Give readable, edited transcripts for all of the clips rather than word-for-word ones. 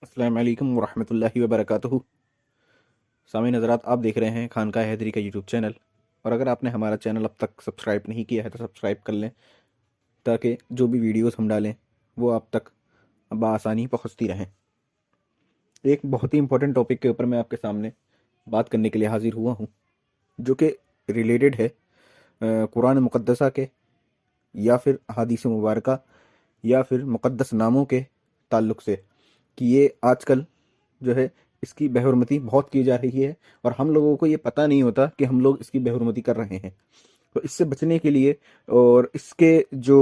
السلام علیکم ورحمۃ اللہ وبرکاتہ۔ سامعین حضرات، آپ دیکھ رہے ہیں خانقاہ حیدری کا یوٹیوب چینل، اور اگر آپ نے ہمارا چینل اب تک سبسکرائب نہیں کیا ہے تو سبسکرائب کر لیں تاکہ جو بھی ویڈیوز ہم ڈالیں وہ آپ تک بآسانی پہنچتی رہیں۔ ایک بہت ہی امپورٹنٹ ٹاپک کے اوپر میں آپ کے سامنے بات کرنے کے لیے حاضر ہوا ہوں، جو کہ ریلیٹڈ ہے قرآن مقدسہ کے یا پھر احادیث مبارکہ یا پھر مقدس ناموں کے تعلق سے، کہ یہ آج کل جو ہے اس کی بے حرمتی بہت کی جا رہی ہے، اور ہم لوگوں کو یہ پتہ نہیں ہوتا کہ ہم لوگ اس کی بے حرمتی کر رہے ہیں۔ تو اس سے بچنے کے لیے اور اس کے جو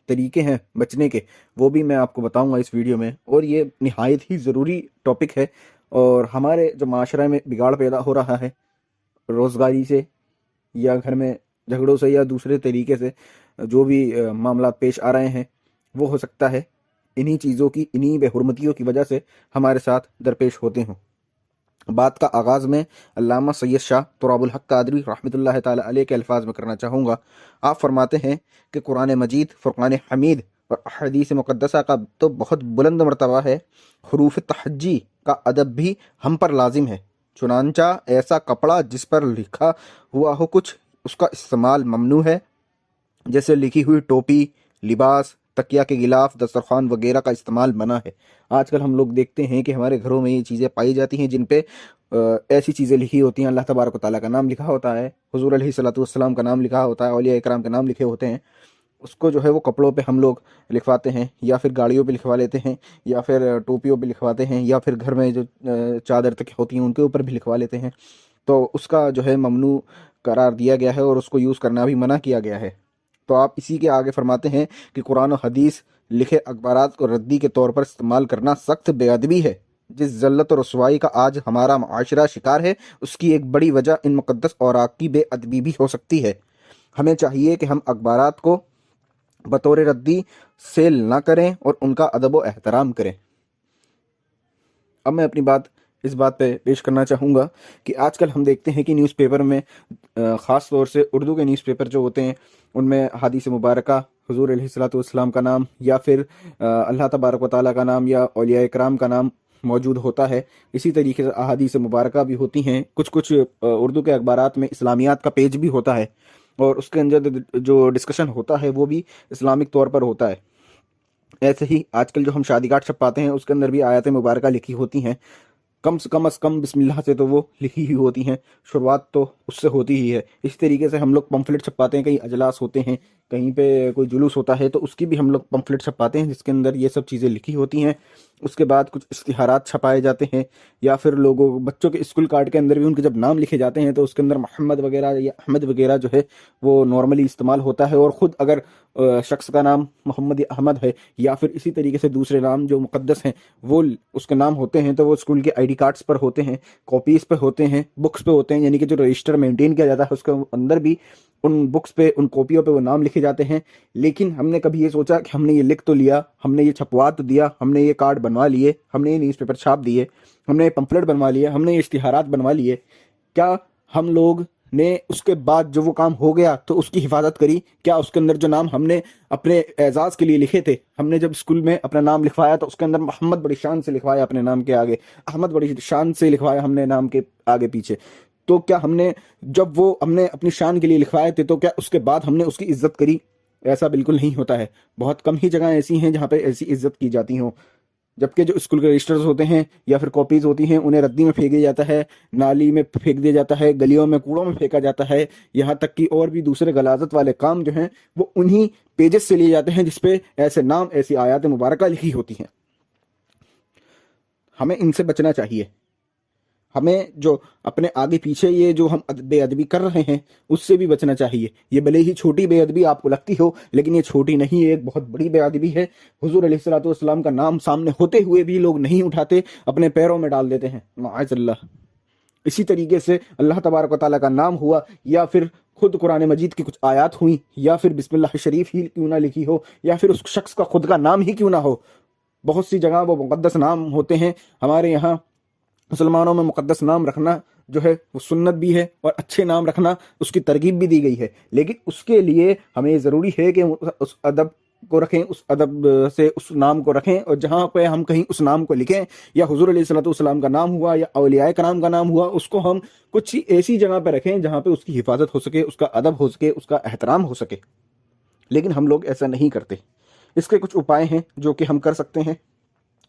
طریقے ہیں بچنے کے، وہ بھی میں آپ کو بتاؤں گا اس ویڈیو میں، اور یہ نہایت ہی ضروری ٹاپک ہے۔ اور ہمارے جو معاشرہ میں بگاڑ پیدا ہو رہا ہے روزگاری سے یا گھر میں جھگڑوں سے یا دوسرے طریقے سے جو بھی معاملات پیش آ رہے ہیں، وہ ہو سکتا ہے انہی چیزوں کی، انہی بے حرمتیوں کی وجہ سے ہمارے ساتھ درپیش ہوتے ہوں۔ بات کا آغاز میں علامہ سید شاہ تراب الحق قادری رحمۃ اللہ تعالی علیہ کے الفاظ میں کرنا چاہوں گا۔ آپ فرماتے ہیں کہ قرآن مجید، فرقان حمید اور احادیث مقدسہ کا تو بہت بلند مرتبہ ہے، حروف تحجی کا ادب بھی ہم پر لازم ہے۔ چنانچہ ایسا کپڑا جس پر لکھا ہوا ہو کچھ، اس کا استعمال ممنوع ہے، جیسے لکھی ہوئی ٹوپی، لباس، تکیہ کے غلاف، دسترخوان وغیرہ کا استعمال منع ہے۔ آج کل ہم لوگ دیکھتے ہیں کہ ہمارے گھروں میں یہ چیزیں پائی جاتی ہیں جن پہ ایسی چیزیں لکھی ہوتی ہیں، اللہ تبارک و تعالیٰ کا نام لکھا ہوتا ہے، حضور علیہ الصلوۃ والسلام کا نام لکھا ہوتا ہے، اولیاء کرام کے نام لکھے ہوتے ہیں۔ اس کو جو ہے وہ کپڑوں پہ ہم لوگ لکھواتے ہیں، یا پھر گاڑیوں پہ لکھوا لیتے ہیں، یا پھر ٹوپیوں پہ لکھواتے ہیں، یا پھر گھر میں جو چادر تک ہوتی ہیں ان کے اوپر بھی لکھوا لیتے ہیں۔ تو اس کا جو ہے ممنوع قرار دیا گیا ہے، اور اس کو یوز کرنا بھی منع کیا گیا ہے۔ تو آپ اسی کے آگے فرماتے ہیں کہ قرآن و حدیث لکھے اخبارات کو ردی کے طور پر استعمال کرنا سخت بے ادبی ہے۔ جس ذلت و رسوائی کا آج ہمارا معاشرہ شکار ہے، اس کی ایک بڑی وجہ ان مقدس اوراق کی بے ادبی بھی ہو سکتی ہے۔ ہمیں چاہیے کہ ہم اخبارات کو بطور ردی سیل نہ کریں اور ان کا ادب و احترام کریں۔ اب میں اپنی اس بات پہ پیش کرنا چاہوں گا کہ آج کل ہم دیکھتے ہیں کہ نیوز پیپر میں، خاص طور سے اردو کے نیوز پیپر جو ہوتے ہیں، ان میں حدیث مبارکہ، حضور علیہ الصلوۃ والسلام کا نام، یا پھر اللہ تبارک و تعالیٰ کا نام، یا اولیاء کرام کا نام موجود ہوتا ہے۔ اسی طریقے سے احادیث مبارکہ بھی ہوتی ہیں۔ کچھ اردو کے اخبارات میں اسلامیات کا پیج بھی ہوتا ہے، اور اس کے اندر جو ڈسکشن ہوتا ہے وہ بھی اسلامک طور پر ہوتا ہے۔ ایسے ہی آج کل جو ہم شادی کارڈ چھپاتے ہیں، اس کے اندر بھی آیات مبارکہ لکھی ہوتی ہیں، کم سے کم از کم بسم اللہ سے تو وہ لکھی ہی ہوتی ہیں، شروعات تو اس سے ہوتی ہی ہے۔ اس طریقے سے ہم لوگ پمفلٹ چھپاتے ہیں، کہیں اجلاس ہوتے ہیں، کہیں پہ کوئی جلوس ہوتا ہے، تو اس کی بھی ہم لوگ پمفلٹ چھپاتے ہیں جس کے اندر یہ سب چیزیں لکھی ہوتی ہیں۔ اس کے بعد کچھ اشتہارات چھپائے جاتے ہیں، یا پھر بچوں کے اسکول کارڈ کے اندر بھی ان کے جب نام لکھے جاتے ہیں تو اس کے اندر محمد وغیرہ یا احمد وغیرہ جو ہے وہ نارملی استعمال ہوتا ہے، اور خود اگر شخص کا نام محمد یا احمد ہے، یا پھر اسی طریقے سے دوسرے نام جو مقدس ہیں وہ اس کے نام ہوتے ہیں، تو وہ اسکول کے آئی ڈی کارڈز پر ہوتے ہیں، کاپیز پہ ہوتے ہیں، بکس پہ ہوتے ہیں، یعنی کہ جو رجسٹر مینٹین کیا جاتا ہے اس کے اندر بھی ان بکس پہ، ان کاپیوں پہ وہ نام لکھے جاتے ہیں۔ لیکن ہم نے کبھی یہ سوچا کہ ہم نے یہ لکھ تو لیا، ہم نے یہ چھپوا تو دیا، ہم نے یہ کارڈ بنوا لیے، ہم نے یہ نیوز پیپر چھاپ دیے، ہم نے یہ پمفلٹ بنوا لیے، ہم نے یہ اشتہارات بنوا لیے، کیا ہم لوگ نے اس کے بعد جو وہ کام ہو گیا تو اس کی حفاظت کری؟ کیا اس کے اندر جو نام ہم نے اپنے اعزاز کے لیے لکھے تھے، ہم نے جب اسکول میں اپنا نام لکھوایا تو اس کے اندر محمد بڑی شان سے لکھوایا اپنے نام کے آگے، احمد بڑی شان سے لکھوایا ہم نے نام کے آگے پیچھے، تو کیا ہم نے جب وہ ہم نے اپنی شان کے لیے لکھوائے تھے تو کیا اس کے بعد ہم نے اس کی عزت کری؟ ایسا بالکل نہیں ہوتا ہے۔ بہت کم ہی جگہیں ایسی ہیں جہاں پہ ایسی عزت کی جاتی ہوں، جبکہ جو اسکول کے رجسٹرز ہوتے ہیں یا پھر کاپیز ہوتی ہیں انہیں ردی میں پھینک دیا جاتا ہے، نالی میں پھینک دیا جاتا ہے، گلیوں میں کوڑوں میں پھینکا جاتا ہے، یہاں تک کہ اور بھی دوسرے غلاظت والے کام جو ہیں وہ انہی پیجز سے لیے جاتے ہیں جس پہ ایسے نام، ایسی آیات مبارکہ لکھی ہوتی ہیں۔ ہمیں ان سے بچنا چاہیے۔ ہمیں جو اپنے آگے پیچھے یہ جو ہم بے ادبی کر رہے ہیں اس سے بھی بچنا چاہیے۔ یہ بھلے ہی چھوٹی بے ادبی آپ کو لگتی ہو، لیکن یہ چھوٹی نہیں، یہ ایک بہت بڑی بے ادبی ہے۔ حضور علیہ الصلوۃ والسلام کا نام سامنے ہوتے ہوئے بھی لوگ نہیں اٹھاتے، اپنے پیروں میں ڈال دیتے ہیں، معاذ اللہ۔ اسی طریقے سے اللہ تبارک و تعالیٰ کا نام ہوا، یا پھر خود قرآن مجید کی کچھ آیات ہوئیں، یا پھر بسم اللہ شریف ہی کیوں نہ لکھی ہو، یا پھر اس شخص کا خود کا نام ہی کیوں نہ ہو، بہت سی جگہ وہ مقدس نام ہوتے ہیں۔ ہمارے یہاں مسلمانوں میں مقدس نام رکھنا جو ہے وہ سنت بھی ہے، اور اچھے نام رکھنا اس کی ترغیب بھی دی گئی ہے، لیکن اس کے لیے ہمیں ضروری ہے کہ اس ادب کو رکھیں، اس ادب سے اس نام کو رکھیں، اور جہاں پہ ہم کہیں اس نام کو لکھیں یا حضور علیہ الصلوۃ والسلام کا نام ہوا یا اولیاء کرام کا نام ہوا، اس کو ہم کچھ ایسی جگہ پہ رکھیں جہاں پہ اس کی حفاظت ہو سکے، اس کا ادب ہو سکے، اس کا احترام ہو سکے۔ لیکن ہم لوگ ایسا نہیں کرتے۔ اس کے کچھ اپائے ہیں جو کہ ہم کر سکتے ہیں،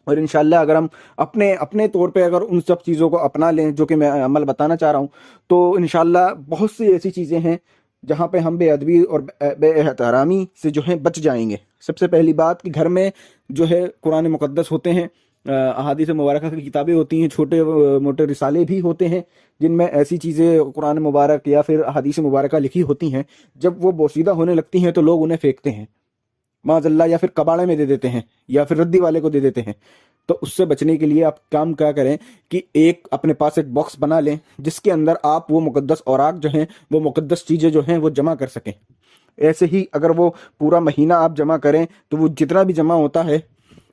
اور انشاءاللہ اگر ہم اپنے طور پہ اگر ان سب چیزوں کو اپنا لیں جو کہ میں عمل بتانا چاہ رہا ہوں، تو انشاءاللہ بہت سی ایسی چیزیں ہیں جہاں پہ ہم بے ادبی اور بے احترامی سے جو ہے بچ جائیں گے۔ سب سے پہلی بات کہ گھر میں جو ہے قرآن مقدس ہوتے ہیں، احادیث مبارکہ کی کتابیں ہوتی ہیں، چھوٹے موٹے رسالے بھی ہوتے ہیں جن میں ایسی چیزیں قرآن مبارک یا پھر احادیث مبارکہ لکھی ہوتی ہیں، جب وہ بوسیدہ ہونے لگتی ہیں تو لوگ انہیں پھینکتے ہیں معاذ اللہ، یا پھر کباڑے میں دے دیتے ہیں، یا پھر ردی والے کو دے دیتے ہیں۔ تو اس سے بچنے کے لیے آپ کام کیا کریں کہ اپنے پاس ایک باکس بنا لیں جس کے اندر آپ وہ مقدس اوراق جو ہیں، وہ مقدس چیزیں جو ہیں وہ جمع کر سکیں۔ ایسے ہی اگر وہ پورا مہینہ آپ جمع کریں تو وہ جتنا بھی جمع ہوتا ہے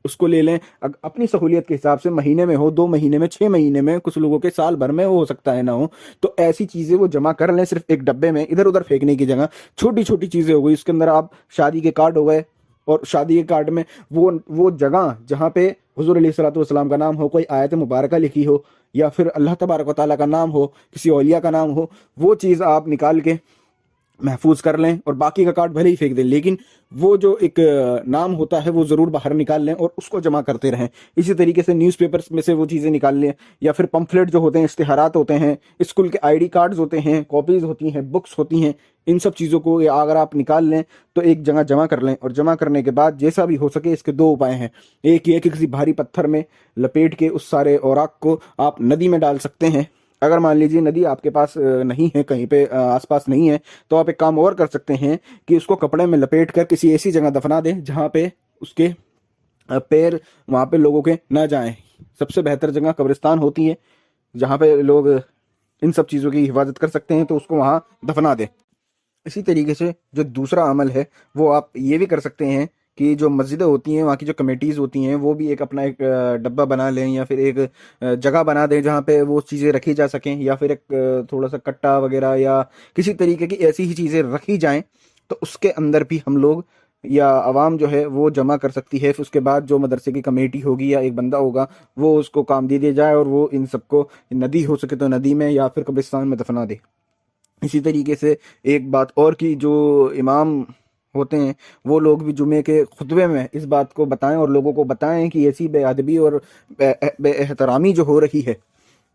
اس کو لے لیں اپنی سہولیت کے حساب سے، مہینے میں ہو، 2 مہینے میں، 6 مہینے میں، کچھ لوگوں کے سال بھر میں ہو سکتا ہے نہ ہو، تو ایسی چیزیں وہ جمع کر لیں صرف ایک ڈبے میں، ادھر ادھر پھینکنے کی جگہ۔ چھوٹی چھوٹی چیزیں ہو گئی، اس کے اندر آپ شادی کے کارڈ ہو گئے، اور شادی کے کارڈ میں وہ جگہ جہاں پہ حضور علیہ الصلوۃ والسلام کا نام ہو، کوئی آیت مبارکہ لکھی ہو، یا پھر اللہ تبارک و تعالیٰ کا نام ہو، کسی اولیاء کا نام ہو، وہ چیز آپ نکال کے محفوظ کر لیں، اور باقی کا کارڈ بھلے ہی پھینک دیں، لیکن وہ جو ایک نام ہوتا ہے وہ ضرور باہر نکال لیں اور اس کو جمع کرتے رہیں۔ اسی طریقے سے نیوز پیپرز میں سے وہ چیزیں نکال لیں، یا پھر پمفلیٹ جو ہوتے ہیں، اشتہارات ہوتے ہیں، اسکول کے آئی ڈی کارڈز ہوتے ہیں، کاپیز ہوتی ہیں، بکس ہوتی ہیں، ان سب چیزوں کو اگر آپ نکال لیں تو ایک جگہ جمع کر لیں، اور جمع کرنے کے بعد جیسا بھی ہو سکے اس کے 2 اپائے ہیں۔ ایک یہ کہ کسی بھاری پتھر میں لپیٹ کے اس سارے اوراق کو آپ ندی میں ڈال سکتے ہیں۔ اگر مان لیجیے ندی آپ کے پاس نہیں ہے، کہیں پہ آس پاس نہیں ہے، تو آپ ایک کام اور کر سکتے ہیں کہ اس کو کپڑے میں لپیٹ کر کسی ایسی جگہ دفنا دیں جہاں پہ اس کے پیر وہاں پہ لوگوں کے نہ جائیں۔ سب سے بہتر جگہ قبرستان ہوتی ہے جہاں پہ لوگ ان سب چیزوں کی حفاظت کر سکتے ہیں، تو اس کو وہاں دفنا دیں۔ اسی طریقے سے جو دوسرا عمل ہے وہ آپ یہ بھی کر سکتے ہیں کہ جو مسجدیں ہوتی ہیں، وہاں کی جو کمیٹیز ہوتی ہیں، وہ بھی اپنا ایک ڈبہ بنا لیں، یا پھر ایک جگہ بنا دیں جہاں پہ وہ چیزیں رکھی جا سکیں، یا پھر ایک تھوڑا سا کٹا وغیرہ یا کسی طریقے کی ایسی ہی چیزیں رکھی جائیں، تو اس کے اندر بھی ہم لوگ یا عوام جو ہے وہ جمع کر سکتی ہے۔ پھر اس کے بعد جو مدرسے کی کمیٹی ہوگی یا ایک بندہ ہوگا وہ اس کو کام دے دیا جائے، اور وہ ان سب کو ندی ہو سکے تو ندی میں یا پھر قبرستان میں دفنا دے۔ اسی طریقے سے ایک بات اور کی، جو امام ہوتے ہیں وہ لوگ بھی جمعے کے خطبے میں اس بات کو بتائیں اور لوگوں کو بتائیں کہ ایسی بے ادبی اور بے احترامی جو ہو رہی ہے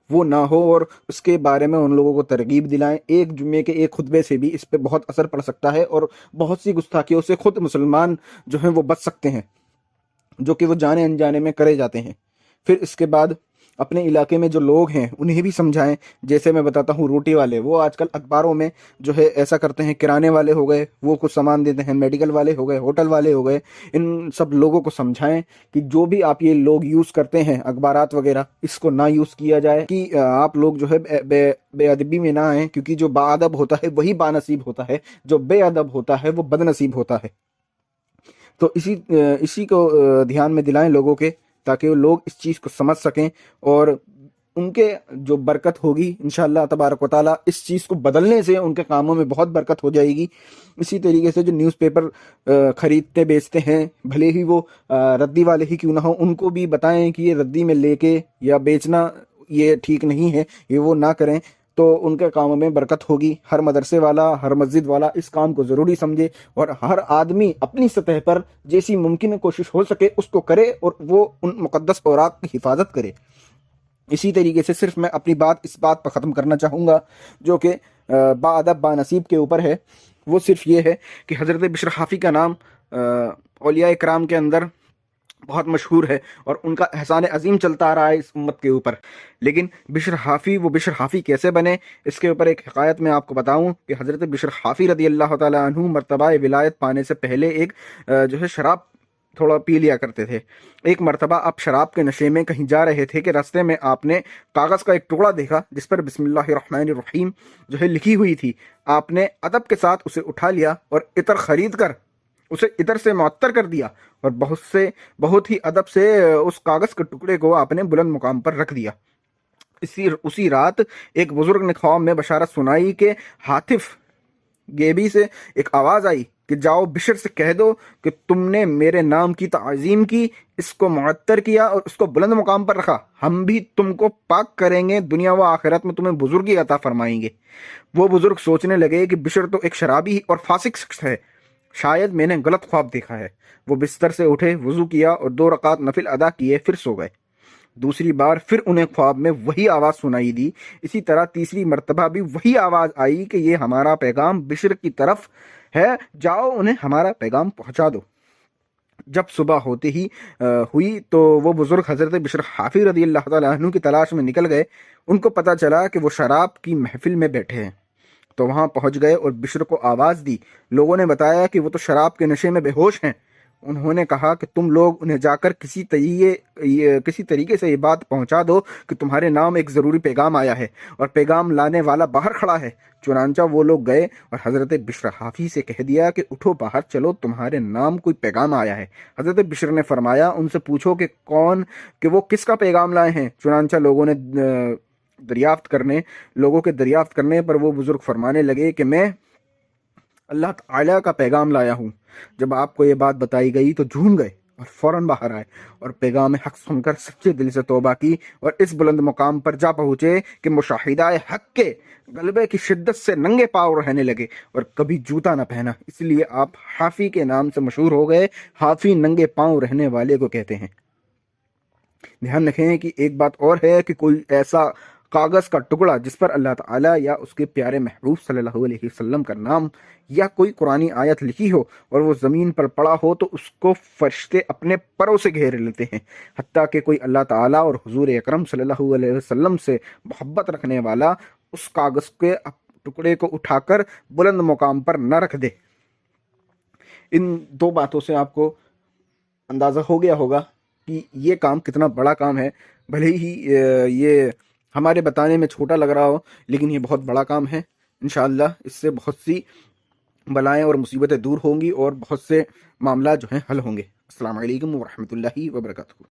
وہ نہ ہو، اور اس کے بارے میں ان لوگوں کو ترغیب دلائیں۔ ایک جمعے کے ایک خطبے سے بھی اس پہ بہت اثر پڑ سکتا ہے، اور بہت سی گستاخیوں سے خود مسلمان جو ہیں وہ بچ سکتے ہیں، جو کہ وہ جانے انجانے میں کرے جاتے ہیں۔ پھر اس کے بعد اپنے علاقے میں جو لوگ ہیں انہیں بھی سمجھائیں۔ جیسے میں بتاتا ہوں، روٹی والے وہ آج کل اخباروں میں جو ہے ایسا کرتے ہیں، کرانے والے ہو گئے وہ کچھ سامان دیتے ہیں، میڈیکل والے ہو گئے، ہوٹل والے ہو گئے، ان سب لوگوں کو سمجھائیں کہ جو بھی آپ یہ لوگ یوز کرتے ہیں اخبارات وغیرہ، اس کو نہ یوز کیا جائے، کہ آپ لوگ جو ہے بے ادبی میں نہ آئیں، کیونکہ جو با ادب ہوتا ہے وہی با نصیب ہوتا ہے، جو بے ادب ہوتا ہے وہ بد نصیب ہوتا ہے۔ تو اسی کو دھیان میں دلائیں لوگوں کے، تاکہ وہ لوگ اس چیز کو سمجھ سکیں، اور ان کے جو برکت ہوگی انشاءاللہ تبارک و تعالیٰ، اس چیز کو بدلنے سے ان کے کاموں میں بہت برکت ہو جائے گی۔ اسی طریقے سے جو نیوز پیپر خریدتے بیچتے ہیں، بھلے ہی وہ ردی والے ہی کیوں نہ ہو، ان کو بھی بتائیں کہ یہ ردی میں لے کے یا بیچنا یہ ٹھیک نہیں ہے، یہ وہ نہ کریں، تو ان کے کاموں میں برکت ہوگی۔ ہر مدرسے والا، ہر مسجد والا اس کام کو ضروری سمجھے، اور ہر آدمی اپنی سطح پر جیسی ممکن کوشش ہو سکے اس کو کرے، اور وہ ان مقدس اوراق کی حفاظت کرے۔ اسی طریقے سے صرف میں اپنی بات اس بات پر ختم کرنا چاہوں گا جو کہ با ادب با نصیب کے اوپر ہے، وہ صرف یہ ہے کہ حضرت بشر حافی کا نام اولیاء کرام کے اندر بہت مشہور ہے، اور ان کا احسان عظیم چلتا آ رہا ہے اس امت کے اوپر۔ لیکن بشر حافی کیسے بنے، اس کے اوپر ایک حکایت میں آپ کو بتاؤں کہ حضرت بشر حافی رضی اللہ تعالیٰ عنہ مرتبہ ولایت پانے سے پہلے ایک جو ہے شراب تھوڑا پی لیا کرتے تھے۔ ایک مرتبہ آپ شراب کے نشے میں کہیں جا رہے تھے کہ راستے میں آپ نے کاغذ کا ایک ٹکڑا دیکھا جس پر بسم اللہ الرحمن الرحیم جو ہے لکھی ہوئی تھی۔ آپ نے ادب کے ساتھ اسے اٹھا لیا اور عطر خرید کر اسے عطر سے معطر کر دیا، اور بہت ہی ادب سے اس کاغذ کے ٹکڑے کو آپ نے بلند مقام پر رکھ دیا۔ اسی رات ایک بزرگ نے خواب میں بشارت سنائی کہ ہاتف گیبی سے ایک آواز آئی کہ جاؤ بشر سے کہہ دو کہ تم نے میرے نام کی تعظیم کی، اس کو معطر کیا اور اس کو بلند مقام پر رکھا، ہم بھی تم کو پاک کریں گے، دنیا و آخرت میں تمہیں بزرگی عطا فرمائیں گے۔ وہ بزرگ سوچنے لگے کہ بشر تو ایک شرابی اور فاسق شخص ہے، شاید میں نے غلط خواب دیکھا ہے۔ وہ بستر سے اٹھے، وضو کیا اور 2 رکعت نفل ادا کیے، پھر سو گئے۔ دوسری بار پھر انہیں خواب میں وہی آواز سنائی دی۔ اسی طرح تیسری مرتبہ بھی وہی آواز آئی کہ یہ ہمارا پیغام بشر کی طرف ہے، جاؤ انہیں ہمارا پیغام پہنچا دو۔ جب صبح ہوتے ہی ہوئی تو وہ بزرگ حضرت بشر حافی رضی اللہ تعالیٰ عنہ کی تلاش میں نکل گئے۔ ان کو پتہ چلا کہ وہ شراب کی محفل میں بیٹھے ہیں، تو وہاں پہنچ گئے اور بشر کو آواز دی۔ لوگوں نے بتایا کہ وہ تو شراب کے نشے میں بے ہوش ہیں۔ انہوں نے کہا کہ تم لوگ انہیں جا کر کسی طریقے سے یہ بات پہنچا دو کہ تمہارے نام ایک ضروری پیغام آیا ہے اور پیغام لانے والا باہر کھڑا ہے۔ چنانچہ وہ لوگ گئے اور حضرت بشر حافی سے کہہ دیا کہ اٹھو باہر چلو، تمہارے نام کوئی پیغام آیا ہے۔ حضرت بشر نے فرمایا ان سے پوچھو کہ وہ کس کا پیغام لائے ہیں۔ چنانچہ لوگوں کے دریافت کرنے پر وہ بزرگ فرمانے لگے کہ میں اللہ تعالیٰ کا پیغام لایا ہوں۔ جب آپ کو یہ بات بتائی گئی تو جھوم گئے اور فوراً باہر آئے اور پیغام حق سن کر سچے دل سے توبہ کی اور اس بلند مقام پر جا پہنچے کہ مشاہدہ حق کے غلبے کی شدت سے ننگے پاؤں رہنے لگے اور کبھی جوتا نہ پہنا۔ اس لیے آپ حافی کے نام سے مشہور ہو گئے۔ حافی ننگے پاؤں رہنے والے کو کہتے ہیں۔ دھیان رکھیں کہ ایک بات اور ہے کہ کوئی ایسا کاغذ کا ٹکڑا جس پر اللہ تعالیٰ یا اس کے پیارے محبوب صلی اللہ علیہ وسلم کا نام یا کوئی قرآنی آیت لکھی ہو اور وہ زمین پر پڑا ہو تو اس کو فرشتے اپنے پروں سے گھیر لیتے ہیں، حتیٰ کہ کوئی اللہ تعالیٰ اور حضور اکرم صلی اللہ علیہ وسلم سے محبت رکھنے والا اس کاغذ کے ٹکڑے کو اٹھا کر بلند مقام پر نہ رکھ دے۔ ان 2 باتوں سے آپ کو اندازہ ہو گیا ہوگا کہ یہ کام کتنا بڑا کام ہے۔ بھلے ہی یہ ہمارے بتانے میں چھوٹا لگ رہا ہو، لیکن یہ بہت بڑا کام ہے۔ انشاءاللہ اس سے بہت سی بلائیں اور مصیبتیں دور ہوں گی اور بہت سے معاملات جو ہیں حل ہوں گے۔ السلام علیکم ورحمۃ اللہ وبرکاتہ۔